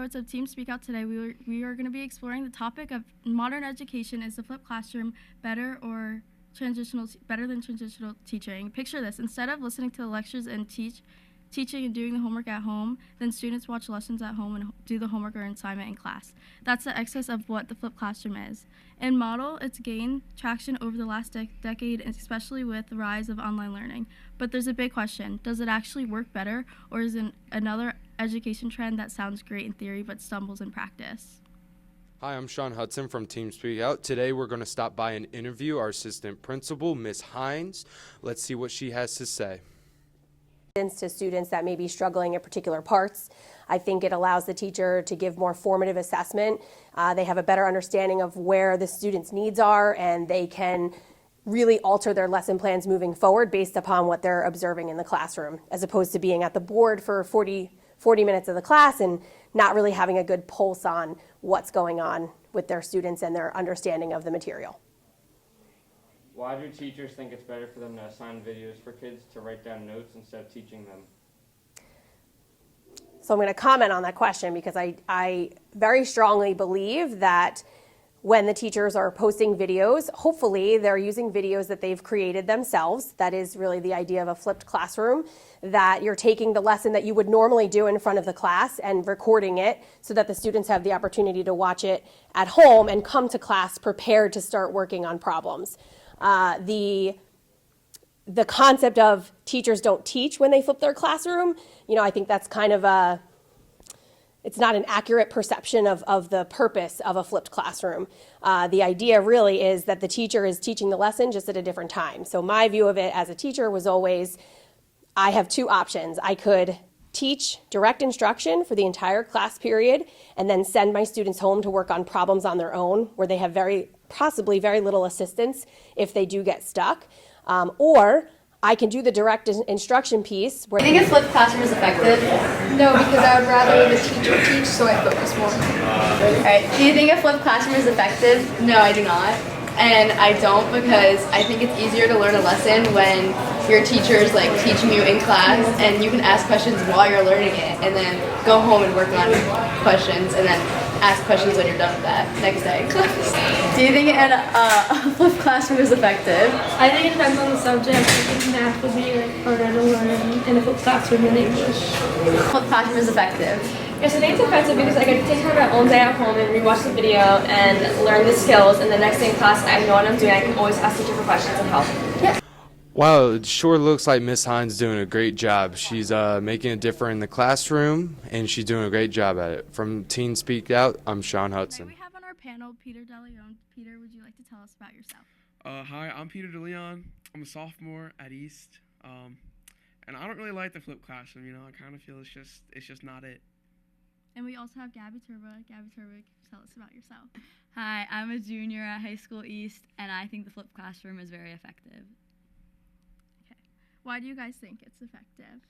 episodes of Team Speak Out today, we are going to be exploring the topic of modern education. Is the flipped classroom better or better than transitional teaching? Picture this: instead of listening to the lectures and teaching and doing the homework at home, then students watch lessons at home and do the homework or assignment in class. That's the excess of what the flipped classroom is. In model, it's gained traction over the last decade, especially with the rise of online learning. But there's a big question: does it actually work better, or is it another education trend that sounds great in theory but stumbles in practice? Hi, I'm Sean Hudson from Team Speak Out. Today we're going to stop by and interview our assistant principal, Miss Hines. Let's see what she has to say. To students that may be struggling in particular parts. I think it allows the teacher to give more formative assessment. They have a better understanding of where the students' needs are, and they can really alter their lesson plans moving forward based upon what they're observing in the classroom, as opposed to being at the board for 40 minutes of the class and not really having a good pulse on what's going on with their students and their understanding of the material. Why do teachers think it's better for them to assign videos for kids to write down notes instead of teaching them? So I'm going to comment on that question because I very strongly believe that when the teachers are posting videos, hopefully they're using videos that they've created themselves. That is really the idea of a flipped classroom, that you're taking the lesson that you would normally do in front of the class and recording it so that the students have the opportunity to watch it at home and come to class prepared to start working on problems. The concept of teachers don't teach when they flip their classroom, I think that's kind of it's not an accurate perception of the purpose of a flipped classroom. The idea really is that the teacher is teaching the lesson just at a different time. So my view of it as a teacher was always, I have two options. I could teach direct instruction for the entire class period and then send my students home to work on problems on their own where they have possibly very little assistance if they do get stuck. Or I can do the direct instruction piece. I think a flipped classroom is effective. No, because I would rather the teacher teach, so I focus more. Alright, do you think a flipped classroom is effective? No, I do not. And I don't because I think it's easier to learn a lesson when your teacher's teaching you in class and you can ask questions while you're learning it and then go home and work on questions and then ask questions when you're done with that next day. Do you think a flipped classroom is effective? I think it depends on the subject. I think math would be harder to learn in a flipped classroom than English. Flipped classroom is effective. Yes, I think it's effective because I get to take time my own day at home and rewatch the video and learn the skills, and the next day in class I know what I'm doing. I can always ask teacher for questions and help. Yeah. Wow, it sure looks like Miss Hines doing a great job. She's making a difference in the classroom, and she's doing a great job at it. From Teen Speak Out, I'm Sean Hudson. Today we have on our panel Peter DeLeon. Peter, would you like to tell us about yourself? Hi, I'm Peter DeLeon. I'm a sophomore at East, and I don't really like the flipped classroom. I kind of feel it's just not it. And we also have Gabby Turba. Gabby Turba, tell us about yourself. Hi, I'm a junior at High School East, and I think the flipped classroom is very effective. Okay. Why do you guys think it's effective?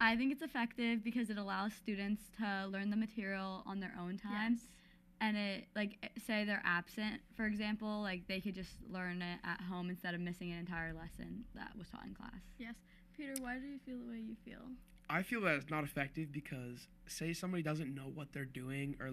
I think it's effective because it allows students to learn the material on their own time. Yes. And it, say they're absent, for example, they could just learn it at home instead of missing an entire lesson that was taught in class. Yes. Peter, why do you feel the way you feel? I feel that it's not effective because, say somebody doesn't know what they're doing or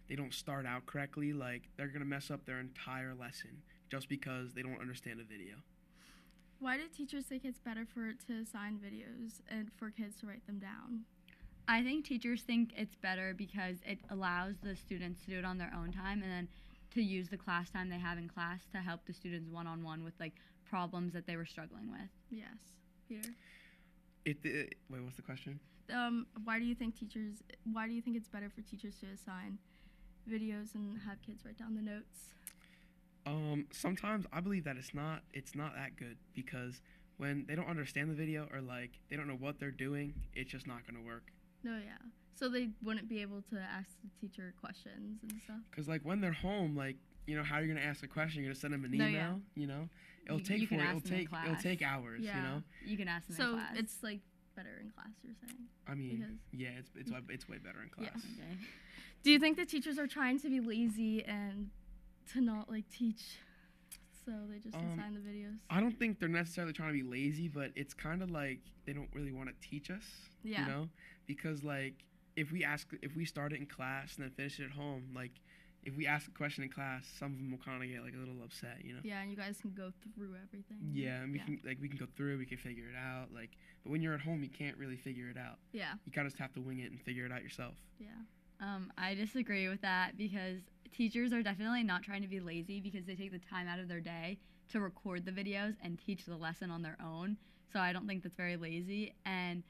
they don't start out correctly, they're gonna mess up their entire lesson just because they don't understand a video. Why do teachers think it's better to assign videos and for kids to write them down? I think teachers think it's better because it allows the students to do it on their own time and then to use the class time they have in class to help the students one-on-one with problems that they were struggling with. Yes. Peter? Wait, what's the question? Why do you think it's better for teachers to assign videos and have kids write down the notes? Sometimes I believe that it's not that good because when they don't understand the video or they don't know what they're doing, it's just not gonna work. No, yeah. So they wouldn't be able to ask the teacher questions and stuff? Because when they're home, how are you gonna ask a question? You're gonna send them an email, It'll take hours, Yeah. You can ask them in class. So it's better in class, you're saying? I mean, it's way better in class. Yeah. Okay. Do you think the teachers are trying to be lazy and to not teach, so they just assign the videos? I don't think they're necessarily trying to be lazy, but it's kind of they don't really want to teach us, because if we start it in class and then finish it at home, like if we ask a question in class, some of them will kind of get like a little upset, you know. Yeah, and you guys can go through everything. Yeah, and we can go through, we can figure it out, like, but when you're at home, you can't really figure it out. Yeah. You kind of just have to wing it and figure it out yourself. Yeah. I disagree with that because teachers are definitely not trying to be lazy because they take the time out of their day to record the videos and teach the lesson on their own. So I don't think that's very lazy. And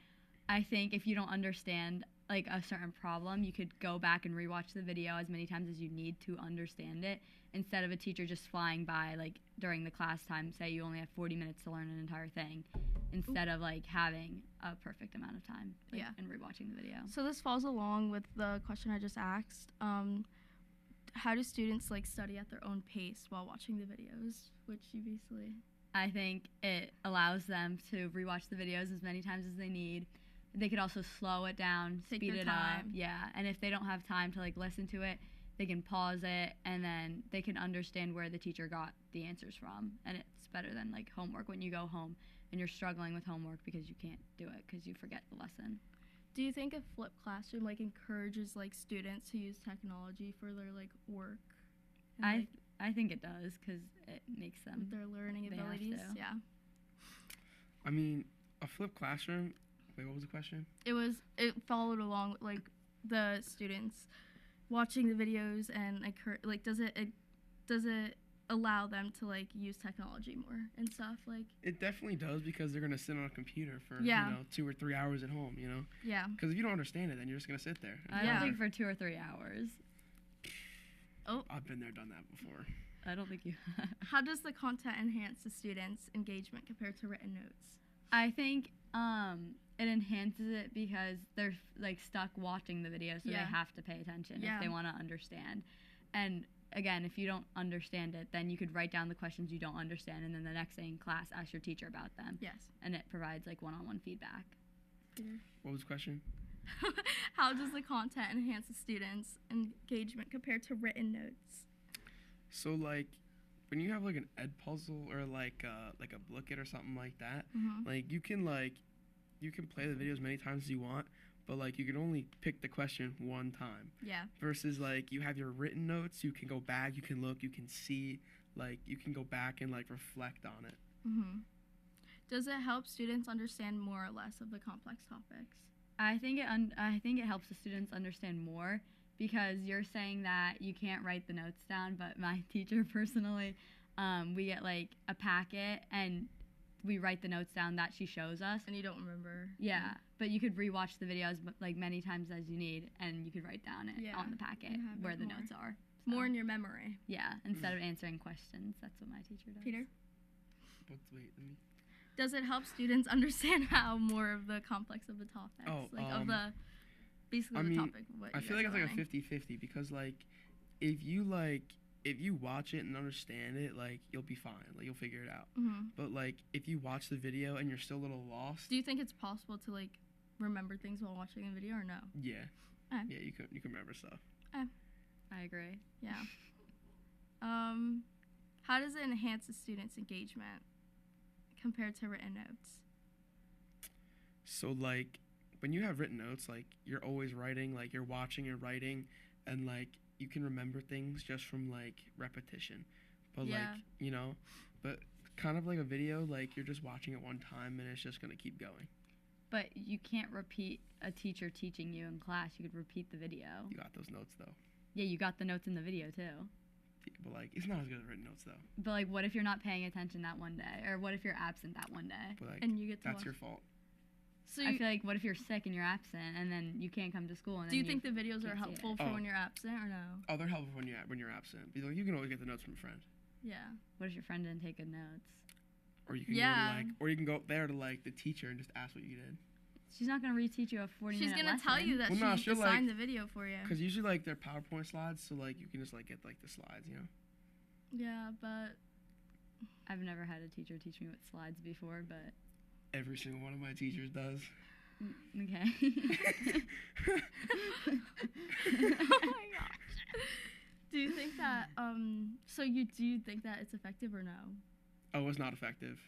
I think if you don't understand like a certain problem, you could go back and rewatch the video as many times as you need to understand it instead of a teacher just flying by like during the class time. Say you only have 40 minutes to learn an entire thing instead of like having a perfect amount of time and rewatching the video. So this falls along with the question I just asked. How do students like study at their own pace while watching the videos, which you basically... I think it allows them to rewatch the videos as many times as they need. They could also slow it down, Take speed their it time. up. Yeah, and if they don't have time to like listen to it, they can pause it and then they can understand where the teacher got the answers from. And it's better than like homework when you go home and you're struggling with homework because you can't do it because you forget the lesson. Do you think a flipped classroom like encourages like students to use technology for their like work? And, I think it does because it makes them. their learning they have abilities. to. Yeah. I mean, a flipped classroom. Wait, what was the question? It followed along with like the students watching the videos and like does it allow them to like use technology more and stuff like? It definitely does because they're gonna sit on a computer for 2 or 3 hours at home, you know. Yeah. Because if you don't understand it, then you're just gonna sit there. I don't think for 2 or 3 hours. Oh. I've been there, done that before. I don't think you have. How does the content enhance the students' engagement compared to written notes? I think it enhances it because they're like stuck watching the video, so they have to pay attention if they want to understand. And again, if you don't understand it, then you could write down the questions you don't understand, and then the next day in class, ask your teacher about them. Yes. And it provides like one-on-one feedback. What was the question? How does the content enhance the students' engagement compared to written notes? So like, when you have like an ed puzzle or like a booklet or something like that, like you can play the video as many times as you want, but like you can only pick the question one time. Yeah. Versus like you have your written notes, you can go back, you can look, you can see, like you can go back and like reflect on it. Does it help students understand more or less of the complex topics? I think it helps the students understand more because you're saying that you can't write the notes down, but my teacher personally, we get like a packet and we write the notes down that she shows us. And you don't remember. Yeah, but you could rewatch the videos like many times as you need, and you could write down it on the packet where the notes are. So. More in your memory. Yeah, instead of answering questions. That's what my teacher does. Peter? Wait, let me... Does it help students understand how more of the complex of the topics? Of the, basically the topic of what I feel like it's like a 50-50 because like, if you watch it and understand it, like you'll be fine, like you'll figure it out. But like if you watch the video and you're still a little lost. Do you think it's possible to like remember things while watching the video or no? Yeah. Yeah, you can remember stuff. I agree. Yeah. How does it enhance the students' engagement compared to written notes? So like when you have written notes, like you're always writing, like you're watching and writing, and like you can remember things just from like repetition. But like, you know, but kind of like a video, like you're just watching it one time and it's just gonna keep going. But you can't repeat a teacher teaching you in class. You could repeat the video. You got those notes though. Yeah, you got the notes in the video too. Yeah, but like it's not as good as written notes though. But like, what if you're not paying attention that one day, or what if you're absent that one day? But like, and you get to that's watch. your fault. So I feel like, what if you're sick and you're absent, and then you can't come to school? And do you then think the videos are helpful for when you're absent or no? Oh, they're helpful when you're absent. Because like, you can always get the notes from a friend. Yeah. What if your friend didn't take good notes? Or you can go to like, or you can go up there to like the teacher and just ask what you did. She's not gonna reteach you a 40-minute lesson. She's gonna tell you that she designed the video for you. Because usually like they're PowerPoint slides, so like you can just like get like the slides, you know. Yeah, but I've never had a teacher teach me what slides before, but every single one of my teachers does. Okay. Oh my gosh. Do you think that do you think that it's effective or no? Oh, it's not effective.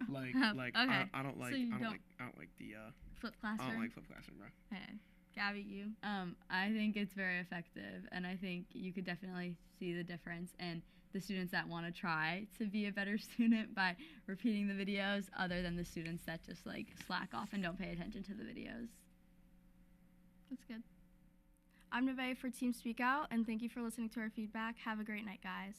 Like okay. I don't like So I don't like the flip classroom. I don't like flip classroom, bro. Okay. Gabby, you? I think it's very effective, and I think you could definitely see the difference in the students that want to try to be a better student by repeating the videos, other than the students that just like slack off and don't pay attention to the videos. That's good. I'm Neve for Team Speak Out, and thank you for listening to our feedback. Have a great night, guys.